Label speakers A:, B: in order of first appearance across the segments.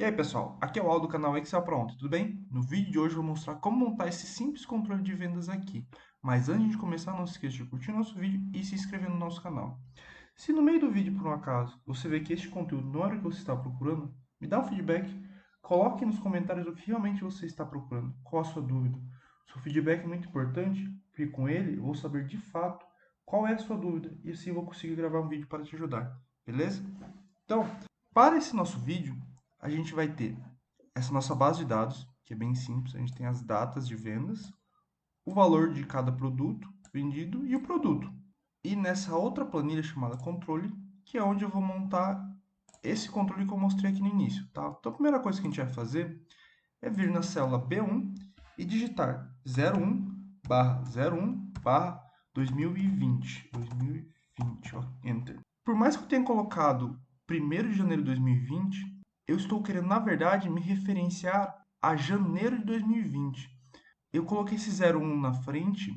A: E aí, pessoal, aqui é o Aldo do canal Excel para Ontem, tudo bem? No vídeo de hoje eu vou mostrar como montar esse simples controle de vendas aqui. Mas antes de começar, não se esqueça de curtir nosso vídeo e se inscrever no nosso canal. Se no meio do vídeo, por um acaso, você vê que este conteúdo não era o que você está procurando, me dá um feedback, coloque nos comentários o que realmente você está procurando, qual a sua dúvida. Seu feedback é muito importante, porque com ele eu vou saber de fato qual é a sua dúvida e assim eu vou conseguir gravar um vídeo para te ajudar, beleza? Então, para esse nosso vídeo, a gente vai ter essa nossa base de dados, que é bem simples. A gente tem as datas de vendas, o valor de cada produto vendido e o produto. E nessa outra planilha chamada controle, que é onde eu vou montar esse controle que eu mostrei aqui no início, tá? Então, a primeira coisa que a gente vai fazer é vir na célula B1 e digitar 01/01/2020. 2020, ó, Enter. Por mais que eu tenha colocado 1º de janeiro de 2020, eu estou querendo, na verdade, me referenciar a janeiro de 2020. Eu coloquei esse 01 na frente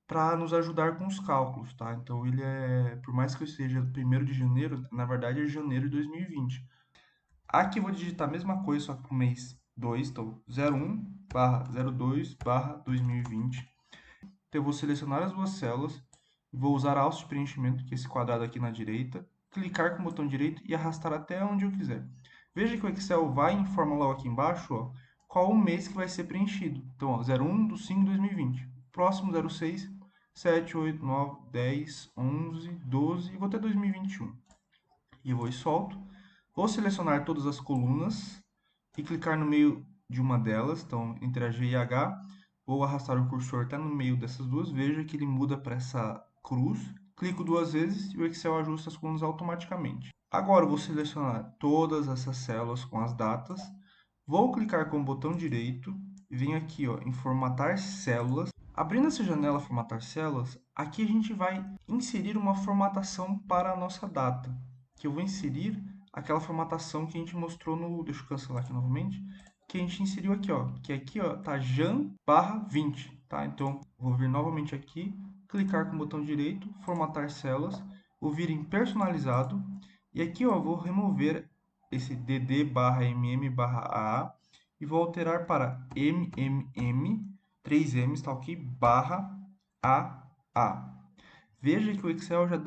A: para nos ajudar com os cálculos, tá? Então, ele é, por mais que eu esteja 1º de janeiro, na verdade é janeiro de 2020. Aqui eu vou digitar a mesma coisa, só que para o mês 2, então 01/02/2020. Então, eu vou selecionar as duas células, vou usar alça de preenchimento, que é esse quadrado aqui na direita, clicar com o botão direito e arrastar até onde eu quiser. Veja que o Excel vai e informa logo aqui embaixo, ó, qual o mês que vai ser preenchido. Então, ó, 01/5/2020. Próximo 06, 7, 8, 9, 10, 11, 12 e vou até 2021. E eu vou e solto. Vou selecionar todas as colunas e clicar no meio de uma delas, então entre a G e a H. Vou arrastar o cursor até no meio dessas duas. Veja que ele muda para essa cruz. Clico duas vezes e o Excel ajusta as colunas automaticamente. Agora eu vou selecionar todas essas células com as datas. Vou clicar com o botão direito e venho aqui ó, em formatar células. Abrindo essa janela formatar células, aqui a gente vai inserir uma formatação para a nossa data. Que eu vou inserir aquela formatação que a gente mostrou no... Deixa eu cancelar aqui novamente. Que a gente inseriu aqui, ó. Que aqui, ó, tá Jan/20, tá? Então, vou vir novamente aqui, clicar com o botão direito, formatar células, vou vir em personalizado, e aqui, ó, vou remover esse dd/mm/a e vou alterar para mmm, 3 M's, tá ok? /AA. Veja que o Excel já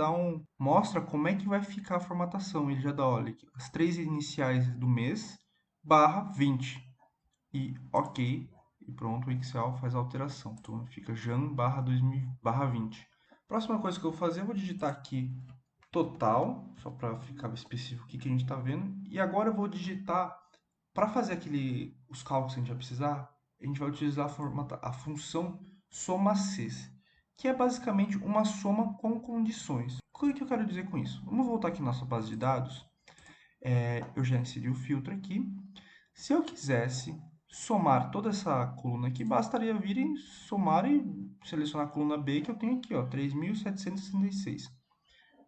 A: mostra como é que vai ficar a formatação. Ele já dá, olha, aqui, as 3 iniciais do mês, /20. E ok, e pronto, o Excel faz a alteração. Então fica Jan/2020. Próxima coisa que eu vou fazer, eu vou digitar aqui total, só para ficar específico o que a gente está vendo. E agora eu vou digitar, para fazer os cálculos que a gente vai precisar, a gente vai utilizar a função soma-cs, que é basicamente uma soma com condições. O que eu quero dizer com isso? Vamos voltar aqui na nossa base de dados. Eu já inseri o filtro aqui. Se eu quisesse somar toda essa coluna aqui, bastaria vir e somar e selecionar a coluna B que eu tenho aqui, ó, 3.766.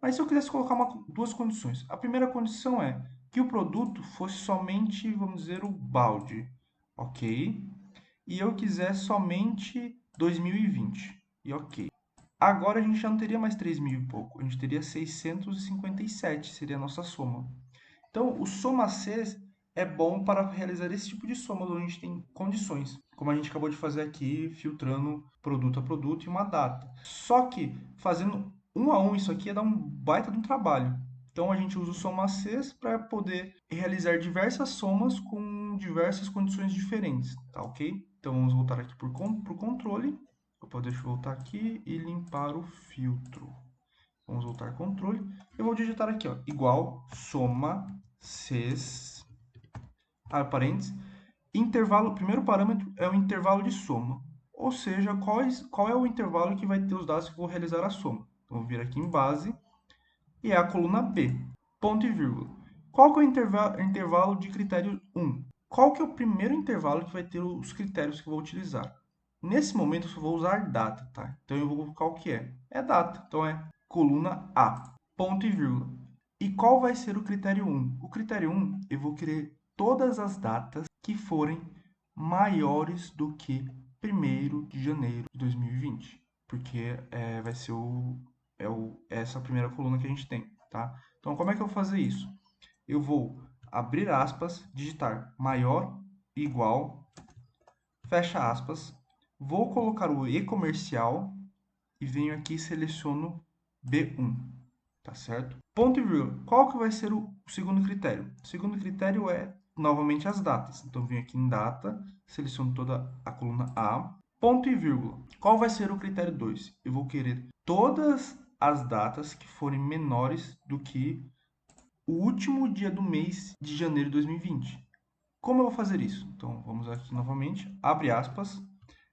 A: Mas se eu quisesse colocar duas condições. A primeira condição é que o produto fosse somente, vamos dizer, o balde, ok? E eu quiser somente 2020, e ok. Agora a gente já não teria mais 3.000 e pouco, a gente teria 657, seria a nossa soma. Então, o soma-cs é bom para realizar esse tipo de soma, onde a gente tem condições, como a gente acabou de fazer aqui, filtrando produto a produto e uma data. Só que, fazendo um a um isso aqui, ia dar um baita de um trabalho. Então, a gente usa o soma-cs para poder realizar diversas somas com diversas condições diferentes, tá ok? Então, vamos voltar aqui para o controle. Deixa eu voltar aqui e limpar o filtro. Vamos voltar ao controle. Eu vou digitar aqui, ó, igual soma cs, parênteses, intervalo, o primeiro parâmetro é o intervalo de soma, ou seja, qual é o intervalo que vai ter os dados que eu vou realizar a soma. Então, vou vir aqui em base e é a coluna B, ponto e vírgula. Qual que é o intervalo de critério 1? Qual que é o primeiro intervalo que vai ter os critérios que eu vou utilizar? Nesse momento, eu só vou usar data, tá? Então, eu vou colocar o que é? É data. Então, é coluna A, ponto e vírgula. E qual vai ser o critério 1? O critério 1, eu vou querer todas as datas que forem maiores do que 1º de janeiro de 2020, porque vai ser essa primeira coluna que a gente tem, tá? Então, como é que eu vou fazer isso? Eu vou abrir aspas, digitar maior, igual, fecha aspas. Vou colocar o e-comercial e venho aqui e seleciono B1, tá certo? Ponto e vírgula. Qual que vai ser o segundo critério? O segundo critério é, novamente, as datas. Então, venho aqui em data, seleciono toda a coluna A, ponto e vírgula. Qual vai ser o critério 2? Eu vou querer todas as datas que forem menores do que o último dia do mês de janeiro de 2020. Como eu vou fazer isso? Então, vamos aqui novamente, abre aspas,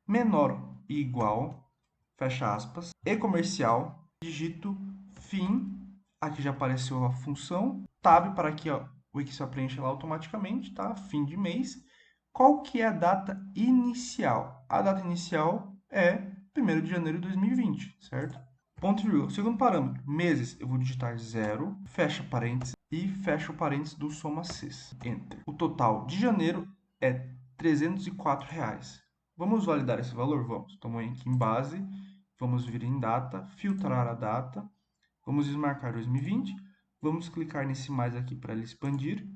A: menor e igual, fecha aspas, e comercial, digito fim, aqui já apareceu a função, tab para que ó, o Excel preencha lá automaticamente, tá? Fim de mês. Qual que é a data inicial? A data inicial é 1º de janeiro de 2020, certo? Ponto e vírgula. Segundo parâmetro, meses, eu vou digitar 0, fecha parênteses e fecha o parênteses do soma Cs. Enter. O total de janeiro é R$ 304. Vamos validar esse valor? Vamos. Então, aqui em base, vamos vir em data, filtrar a data, vamos desmarcar 2020, vamos clicar nesse mais aqui para ele expandir,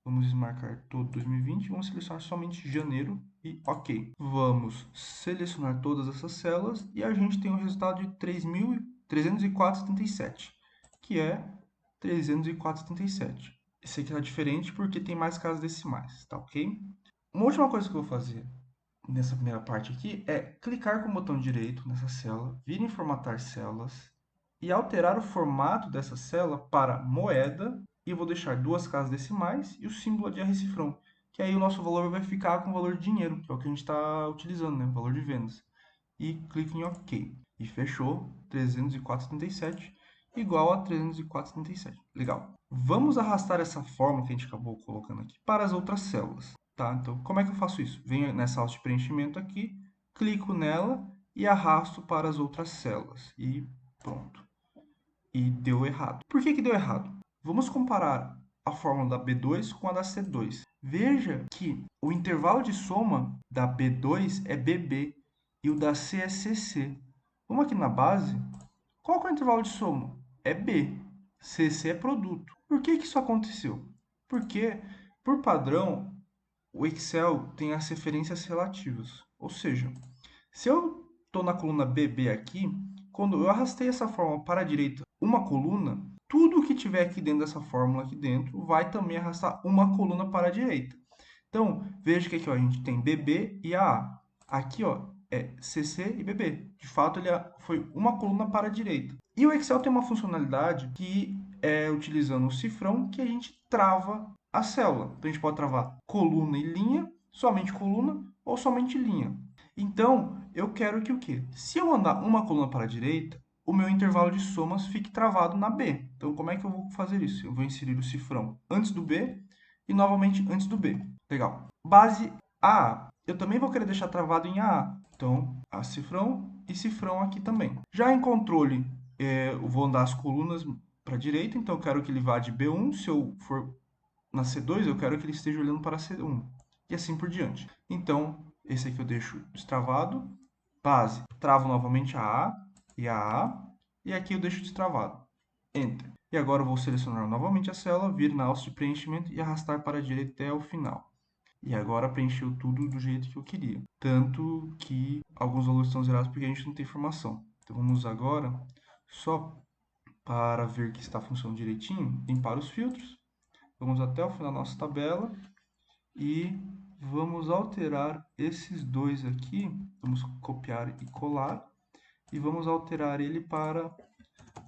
A: vamos desmarcar todo 2020, vamos selecionar somente janeiro e OK. Vamos selecionar todas essas células e a gente tem um resultado de 304,77, que é 304,77. Esse aqui está diferente porque tem mais casas decimais, tá ok? Uma última coisa que eu vou fazer nessa primeira parte aqui é clicar com o botão direito nessa célula, vir em formatar células e alterar o formato dessa célula para moeda e vou deixar 2 casas decimais e o símbolo de R-cifrão, que aí o nosso valor vai ficar com o valor de dinheiro, que é o que a gente está utilizando, né? O valor de vendas. E clico em OK. E fechou, 304,77 igual a 304,77. Legal. Vamos arrastar essa fórmula que a gente acabou colocando aqui para as outras células. Tá? Então, como é que eu faço isso? Venho nessa alça de preenchimento aqui, clico nela e arrasto para as outras células. E pronto. E deu errado. Por que que deu errado? Vamos comparar a fórmula da B2 com a da C2. Veja que o intervalo de soma da B2 é BB e o da C é CC. Vamos aqui na base. Qual que é o intervalo de soma? É B. CC é produto. Por que que isso aconteceu? Porque, por padrão, o Excel tem as referências relativas. Ou seja, se eu estou na coluna BB aqui, quando eu arrastei essa fórmula para a direita uma coluna, tudo que tiver aqui dentro dessa fórmula aqui dentro vai também arrastar uma coluna para a direita. Então, veja que aqui ó, a gente tem BB e AA. Aqui ó, é CC e BB. De fato, ele foi uma coluna para a direita. E o Excel tem uma funcionalidade que é utilizando o cifrão que a gente trava a célula. Então, a gente pode travar coluna e linha, somente coluna ou somente linha. Então, eu quero que o quê? Se eu mandar uma coluna para a direita, o meu intervalo de somas fique travado na B. Então, como é que eu vou fazer isso? Eu vou inserir o cifrão antes do B e novamente antes do B. Legal. Base AA. Eu também vou querer deixar travado em AA. Então, A cifrão e cifrão aqui também. Já em controle, eu vou andar as colunas para a direita. Então, eu quero que ele vá de B1. Se eu for na C2, eu quero que ele esteja olhando para C1. E assim por diante. Então, esse aqui eu deixo destravado. Base. Travo novamente a A e a A. E aqui eu deixo destravado. Enter. E agora eu vou selecionar novamente a célula, vir na alça de preenchimento e arrastar para a direita até o final. E agora preencheu tudo do jeito que eu queria. Tanto que alguns valores estão zerados porque a gente não tem informação. Então vamos agora, só para ver que está funcionando direitinho, limpar os filtros. Vamos até o final da nossa tabela e vamos alterar esses dois aqui. Vamos copiar e colar. E vamos alterar ele para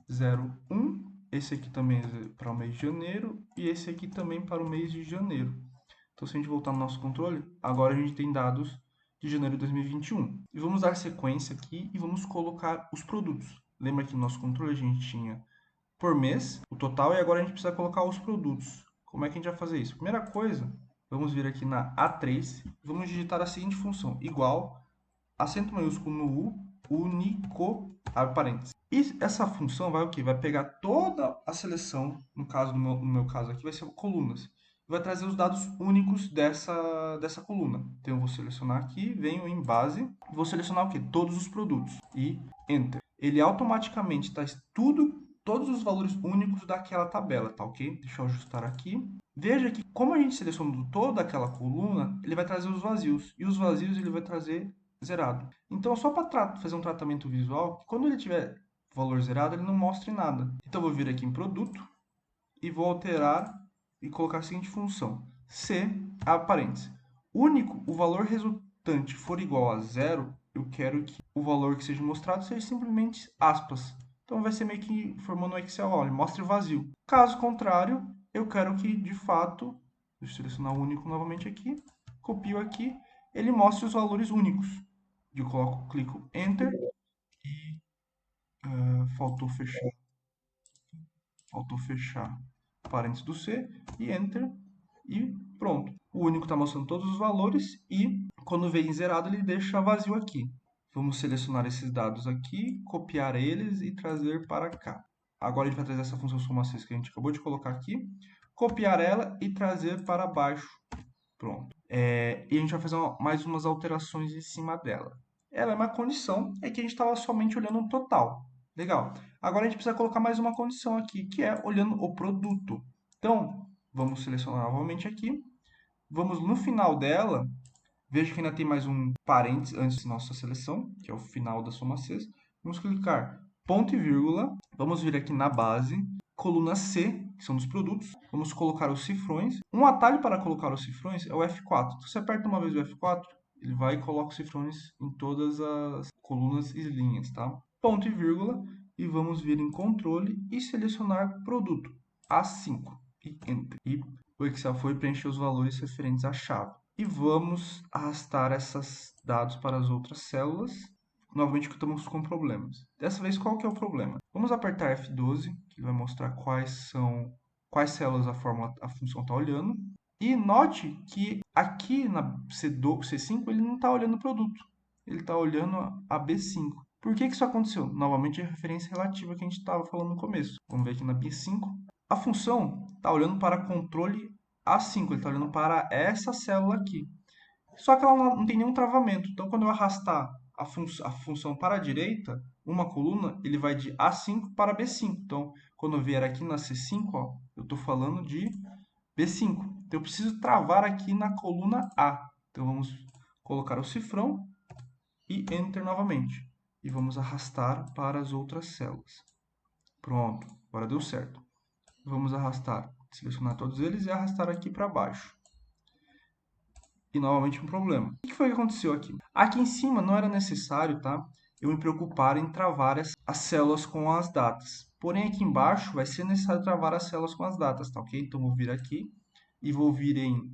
A: 01. Esse aqui também é para o mês de janeiro e esse aqui também para o mês de janeiro. Então, se a gente voltar no nosso controle, agora a gente tem dados de janeiro de 2021. E vamos dar sequência aqui e vamos colocar os produtos. Lembra que no nosso controle a gente tinha por mês o total e agora a gente precisa colocar os produtos. Como é que a gente vai fazer isso? Primeira coisa, vamos vir aqui na A3 e vamos digitar a seguinte função, igual, acento maiúsculo no U, único, abre parênteses. E essa função vai o quê? Vai pegar toda a seleção, no caso, no meu caso aqui, vai ser colunas. Vai trazer os dados únicos dessa coluna. Então, eu vou selecionar aqui, venho em base, vou selecionar o quê? Todos os produtos. E Enter. Ele automaticamente traz todos os valores únicos daquela tabela, tá ok? Deixa eu ajustar aqui. Veja que como a gente selecionou toda aquela coluna, ele vai trazer os vazios. E os vazios ele vai trazer zerado. Então, só para fazer um tratamento visual, quando ele tiver valor zerado, ele não mostre nada. Então, eu vou vir aqui em produto e vou alterar e colocar a seguinte função. Se, parênteses, único o valor resultante for igual a zero, eu quero que o valor que seja mostrado seja simplesmente aspas. Então vai ser meio que formando um Excel, olha, mostre vazio. Caso contrário, eu quero que, de fato, deixa eu selecionar o único novamente aqui, copio aqui, ele mostre os valores únicos. Eu coloco, clico Enter, faltou fechar parênteses do C e Enter e pronto. O único está mostrando todos os valores e quando vem zerado ele deixa vazio aqui. Vamos selecionar esses dados aqui, copiar eles e trazer para cá. Agora a gente vai trazer essa função soma-6 que a gente acabou de colocar aqui, copiar ela e trazer para baixo. Pronto. E a gente vai fazer mais umas alterações em cima dela. Ela é uma condição, é que a gente estava somente olhando um total. Legal. Agora a gente precisa colocar mais uma condição aqui, que é olhando o produto. Então, vamos selecionar novamente aqui. Vamos no final dela, veja que ainda tem mais um parênteses antes da nossa seleção, que é o final da soma 6. Vamos clicar ponto e vírgula. Vamos vir aqui na base, coluna C, que são dos produtos. Vamos colocar os cifrões. Um atalho para colocar os cifrões é o F4. Se você aperta uma vez o F4, ele vai e coloca os cifrões em todas as colunas e linhas, tá? Ponto e vírgula. E vamos vir em controle e selecionar produto. A5 e Enter. E o Excel foi preencher os valores referentes à chave. E vamos arrastar esses dados para as outras células. Novamente que estamos com problemas. Dessa vez, qual que é o problema? Vamos apertar F12, que vai mostrar quais células a função está olhando. E note que aqui na C5 ele não está olhando o produto. Ele está olhando a B5. Por que isso aconteceu? Novamente a referência relativa que a gente estava falando no começo. Vamos ver aqui na B5. A função está olhando para controle A5, ele está olhando para essa célula aqui. Só que ela não tem nenhum travamento. Então, quando eu arrastar a função para a direita, uma coluna, ele vai de A5 para B5. Então, quando eu vier aqui na C5, ó, eu estou falando de B5. Então, eu preciso travar aqui na coluna A. Então, vamos colocar o cifrão e Enter novamente. E vamos arrastar para as outras células. Pronto, agora deu certo. Vamos arrastar, selecionar todos eles e arrastar aqui para baixo. E novamente um problema. O que foi que aconteceu aqui? Aqui em cima não era necessário, tá? Eu me preocupar em travar as células com as datas. Porém, aqui embaixo vai ser necessário travar as células com as datas, tá ok? Então, vou vir aqui e vou vir em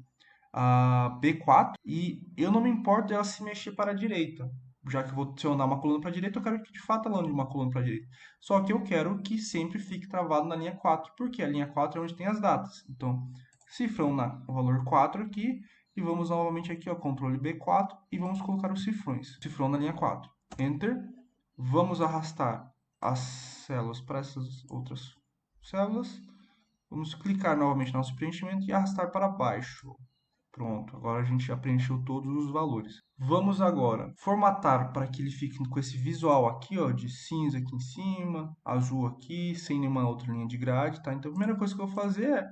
A: B4 e eu não me importo dela se mexer para a direita. Já que eu vou adicionar uma coluna para a direita, eu quero que de fato ela ande uma coluna para a direita. Só que eu quero que sempre fique travado na linha 4, porque a linha 4 é onde tem as datas. Então, cifrão no valor 4 aqui, e vamos novamente aqui, ó, Ctrl B4, e vamos colocar os cifrões. Cifrão na linha 4. Enter. Vamos arrastar as células para essas outras células. Vamos clicar novamente no nosso preenchimento e arrastar para baixo. Pronto, agora a gente já preencheu todos os valores. Vamos agora formatar para que ele fique com esse visual aqui, ó, de cinza aqui em cima, azul aqui, sem nenhuma outra linha de grade, tá? Então a primeira coisa que eu vou fazer é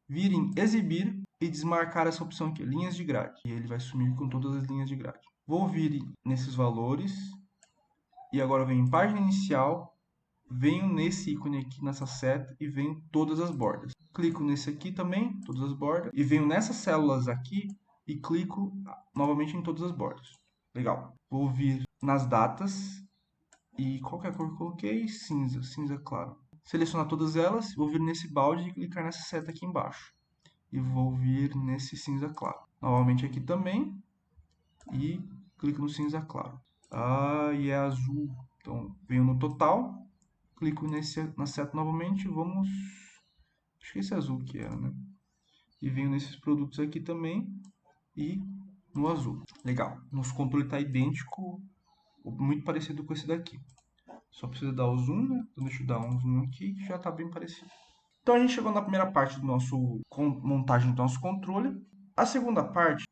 A: vir em exibir e desmarcar essa opção aqui, linhas de grade. E ele vai sumir com todas as linhas de grade. Vou vir nesses valores e agora venho em página inicial, venho nesse ícone aqui, nessa seta e venho todas as bordas. Clico nesse aqui também, todas as bordas, e venho nessas células aqui e clico novamente em todas as bordas. Legal. Vou vir nas datas e qual que é a cor que eu coloquei? Cinza, cinza claro. Selecionar todas elas, vou vir nesse balde e clicar nessa seta aqui embaixo. E vou vir nesse cinza claro. Novamente aqui também e clico no cinza claro. E é azul. Então, venho no total, clico na seta novamente, vamos... Acho que esse azul que era, né? E venho nesses produtos aqui também e no azul. Legal. Nosso controle está idêntico, muito parecido com esse daqui. Só precisa dar o zoom, né? Então deixa eu dar um zoom aqui que já está bem parecido. Então a gente chegou na primeira parte do nosso montagem do nosso controle. A segunda parte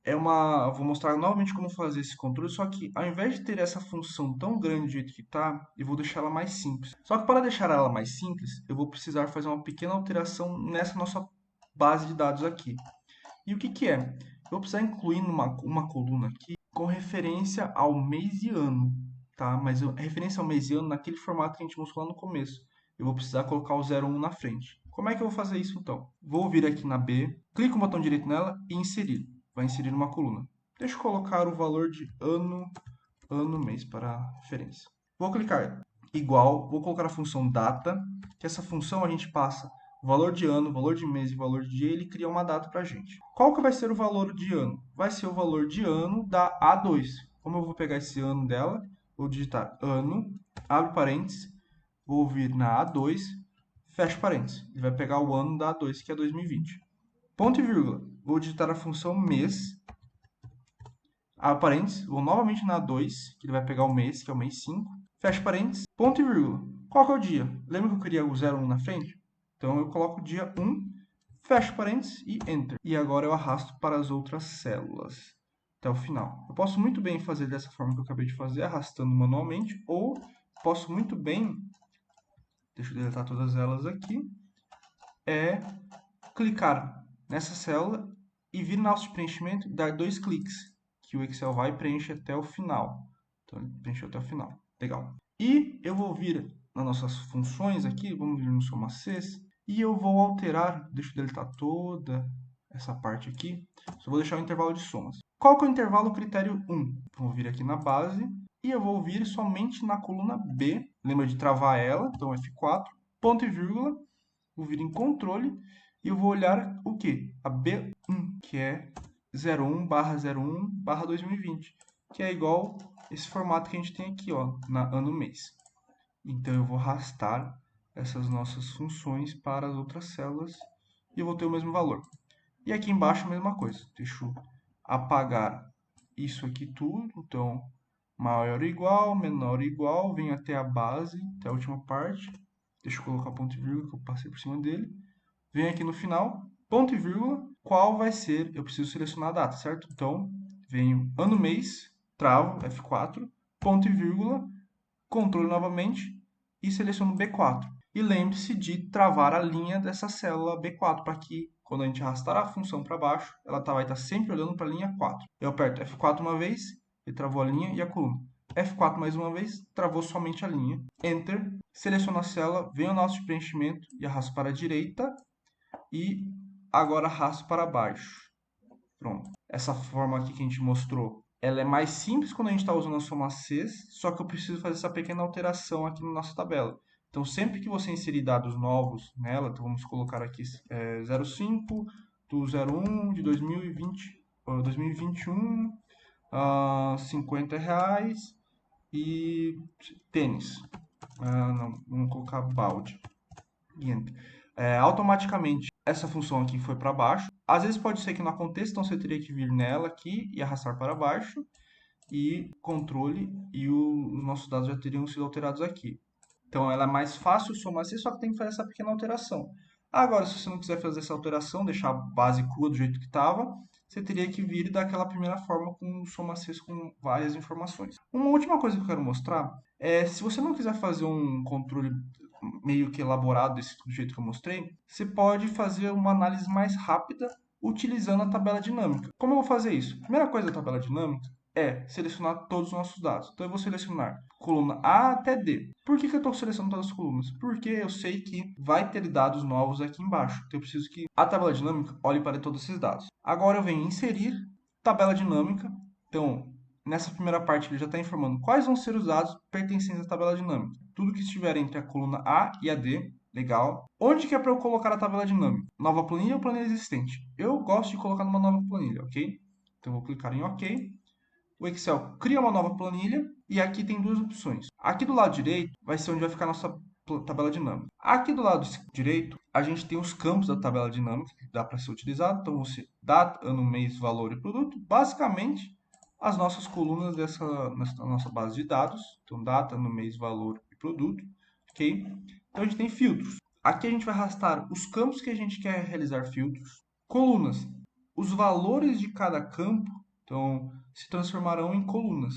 A: vou mostrar novamente como fazer esse controle, só que ao invés de ter essa função tão grande do jeito que está, eu vou deixar ela mais simples. Só que para deixar ela mais simples, eu vou precisar fazer uma pequena alteração nessa nossa base de dados aqui. E o que que é? Eu vou precisar incluir uma coluna aqui com referência ao mês e ano, tá? Mas referência ao mês e ano naquele formato que a gente mostrou lá no começo. Eu vou precisar colocar o 01 na frente. Como é que eu vou fazer isso então? Vou vir aqui na B, clico o botão direito nela e inserir. Vai inserir uma coluna. Deixa eu colocar o valor de ano, mês para referência. Vou clicar igual, vou colocar a função data, que essa função a gente passa o valor de ano, valor de mês e valor de dia, ele cria uma data para a gente. Qual que vai ser o valor de ano? Vai ser o valor de ano da A2. Como eu vou pegar esse ano dela, vou digitar ano, abre parênteses, vou vir na A2, fecha parênteses. Ele vai pegar o ano da A2, que é 2020. Ponto e vírgula. Vou digitar a função mês, abre parênteses, vou novamente na A2, que ele vai pegar o mês, que é o mês 5, fecha parênteses, ponto e vírgula. Qual que é o dia? Lembra que eu queria o 01 na frente? Então eu coloco o dia 1, fecho parênteses e Enter. E agora eu arrasto para as outras células até o final. Eu posso muito bem fazer dessa forma que eu acabei de fazer, arrastando manualmente, ou posso muito bem, deixa eu deletar todas elas aqui, clicar nessa célula e vir na alça de preenchimento e dar 2 cliques, que o Excel vai e preenche até o final. Então ele preencheu até o final. Legal. E eu vou vir nas nossas funções aqui, vamos vir no SomaCs, e eu vou alterar, deixa eu deletar toda essa parte aqui, só vou deixar o intervalo de somas. Qual que é o intervalo critério 1? Vou vir aqui na base e eu vou vir somente na coluna B, lembra de travar ela, então F4, ponto e vírgula, vou vir em controle e eu vou olhar o que? A B1, que é 01/01/2020, que é igual esse formato que a gente tem aqui, ó, na ano-mês. Então eu vou arrastar essas nossas funções para as outras células e eu vou ter o mesmo valor. E aqui embaixo a mesma coisa. Deixa eu apagar isso aqui tudo. Então, maior ou igual, menor ou igual, venho até a base, até a última parte. Deixa eu colocar ponto e vírgula, que eu passei por cima dele. Venho aqui no final, ponto e vírgula, qual vai ser, eu preciso selecionar a data, certo? Então, venho ano, mês, travo, F4, ponto e vírgula, controle novamente e seleciono B4. E lembre-se de travar a linha dessa célula B4 para que, quando a gente arrastar a função para baixo, ela vai estar sempre olhando para a linha 4. Eu aperto F4 uma vez, ele travou a linha e a coluna. F4 mais uma vez, travou somente a linha. Enter, seleciono a célula, venho no alça de preenchimento e arrasto para a direita e agora arrasto para baixo. Pronto. Essa forma aqui que a gente mostrou, ela é mais simples quando a gente está usando a soma Cs, só que eu preciso fazer essa pequena alteração aqui na nossa tabela. Então, sempre que você inserir dados novos nela, então vamos colocar aqui 05 do 01 de 2020, 2021, R$ 50 e tênis. Não, vamos colocar balde. Automaticamente essa função aqui foi para baixo. Às vezes pode ser que não aconteça, então você teria que vir nela aqui e arrastar para baixo e controle e os nossos dados já teriam sido alterados aqui. Então ela é mais fácil somar assim, só que tem que fazer essa pequena alteração. Agora, se você não quiser fazer essa alteração, deixar a base crua do jeito que estava, você teria que vir daquela primeira forma com o SomaCs com várias informações. Uma última coisa que eu quero mostrar é, se você não quiser fazer um controle meio que elaborado do jeito que eu mostrei, você pode fazer uma análise mais rápida utilizando a tabela dinâmica. Como eu vou fazer isso? A primeira coisa da tabela dinâmica é selecionar todos os nossos dados. Então eu vou selecionar coluna A até D. Por que eu estou selecionando todas as colunas? Porque eu sei que vai ter dados novos aqui embaixo. Então eu preciso que a tabela dinâmica olhe para todos esses dados. Agora eu venho inserir tabela dinâmica. Então, nessa primeira parte ele já está informando quais vão ser os dados pertencentes à tabela dinâmica. Tudo que estiver entre a coluna A e a D, legal. Onde que é para eu colocar a tabela dinâmica? Nova planilha ou planilha existente? Eu gosto de colocar numa nova planilha, ok? Então vou clicar em OK. O Excel cria uma nova planilha e aqui tem duas opções. Aqui do lado direito vai ser onde vai ficar a nossa tabela dinâmica. Aqui do lado direito, a gente tem os campos da tabela dinâmica que dá para ser utilizado. Então, você data, ano, mês, valor e produto. Basicamente, as nossas colunas nessa nossa base de dados. Então, data, ano, mês, valor e produto. Ok? Então, a gente tem filtros. Aqui a gente vai arrastar os campos que a gente quer realizar filtros. Colunas. Os valores de cada campo, então, se transformarão em colunas.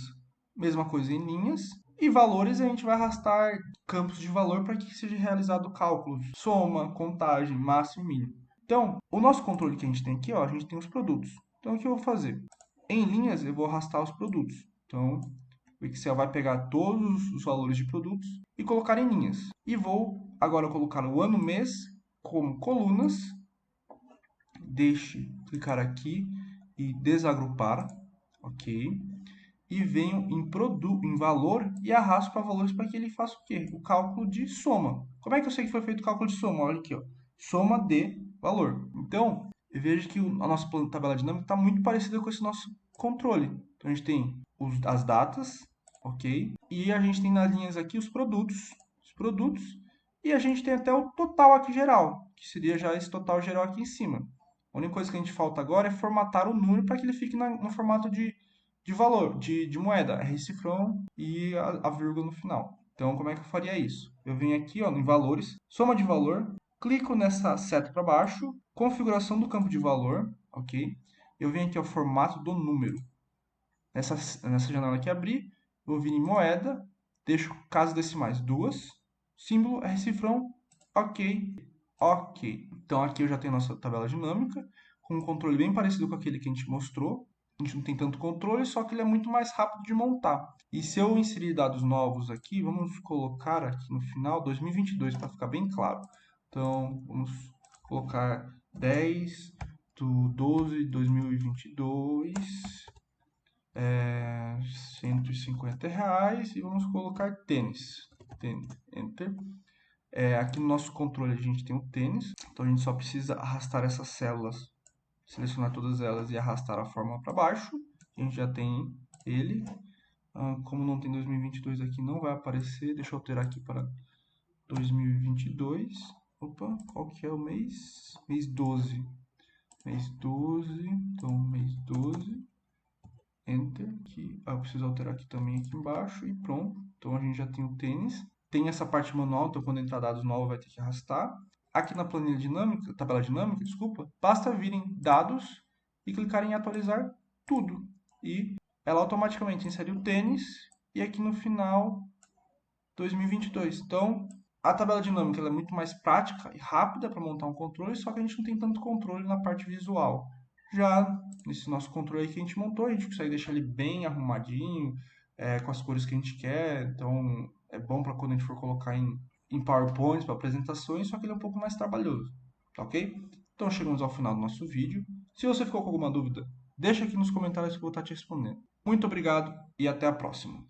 A: Mesma coisa em linhas. E valores a gente vai arrastar campos de valor para que seja realizado o cálculo de soma, contagem, máximo e mínimo. Então, o nosso controle que a gente tem aqui, ó, a gente tem os produtos. Então, o que eu vou fazer? Em linhas, eu vou arrastar os produtos. Então, o Excel vai pegar todos os valores de produtos e colocar em linhas. E vou agora colocar o ano, mês como colunas. Deixe clicar aqui e desagrupar, ok? E venho em valor e arrasto para valores para que ele faça o quê? O cálculo de soma. Como é que eu sei que foi feito o cálculo de soma? Olha aqui, ó. Soma de valor. Então, eu vejo que a nossa tabela dinâmica está muito parecida com esse nosso controle. Então, a gente tem as datas, ok? E a gente tem nas linhas aqui os produtos, e a gente tem até o total aqui geral, que seria já esse total geral aqui em cima. A única coisa que a gente falta agora é formatar o número para que ele fique no formato de valor, de moeda, R cifrão e a vírgula no final. Então, como é que eu faria isso? Eu venho aqui, ó, em valores, soma de valor, clico nessa seta para baixo, configuração do campo de valor, ok? Eu venho aqui ao formato do número. Nessa janela aqui abrir, eu vou vir em moeda, deixo casas decimais 2, símbolo R cifrão, ok, ok. Então aqui eu já tenho a nossa tabela dinâmica, com um controle bem parecido com aquele que a gente mostrou. A gente não tem tanto controle, só que ele é muito mais rápido de montar. E se eu inserir dados novos aqui, vamos colocar aqui no final 2022 para ficar bem claro. Então vamos colocar 10 de 12 de 2022, R$ 150 e vamos colocar tênis. Enter. Aqui no nosso controle a gente tem o tênis, então a gente só precisa arrastar essas células, selecionar todas elas e arrastar a fórmula para baixo. A gente já tem ele. Como não tem 2022 aqui, não vai aparecer. Deixa eu alterar aqui para 2022. Opa, qual que é o mês? Mês 12. Mês 12, então mês 12. Enter, que eu preciso alterar aqui também aqui embaixo e pronto. Então a gente já tem o tênis. Tem essa parte manual, então quando entrar dados novos vai ter que arrastar. Aqui na planilha dinâmica, tabela dinâmica, desculpa, basta vir em dados e clicar em atualizar tudo. E ela automaticamente insere o tênis e aqui no final 2022. Então a tabela dinâmica ela é muito mais prática e rápida para montar um controle, só que a gente não tem tanto controle na parte visual. Já nesse nosso controle que a gente montou, a gente consegue deixar ele bem arrumadinho, com as cores que a gente quer. Então é bom para quando a gente for colocar em PowerPoint para apresentações, só que ele é um pouco mais trabalhoso, tá ok? Então chegamos ao final do nosso vídeo. Se você ficou com alguma dúvida, deixa aqui nos comentários que eu vou estar te respondendo. Muito obrigado e até a próxima.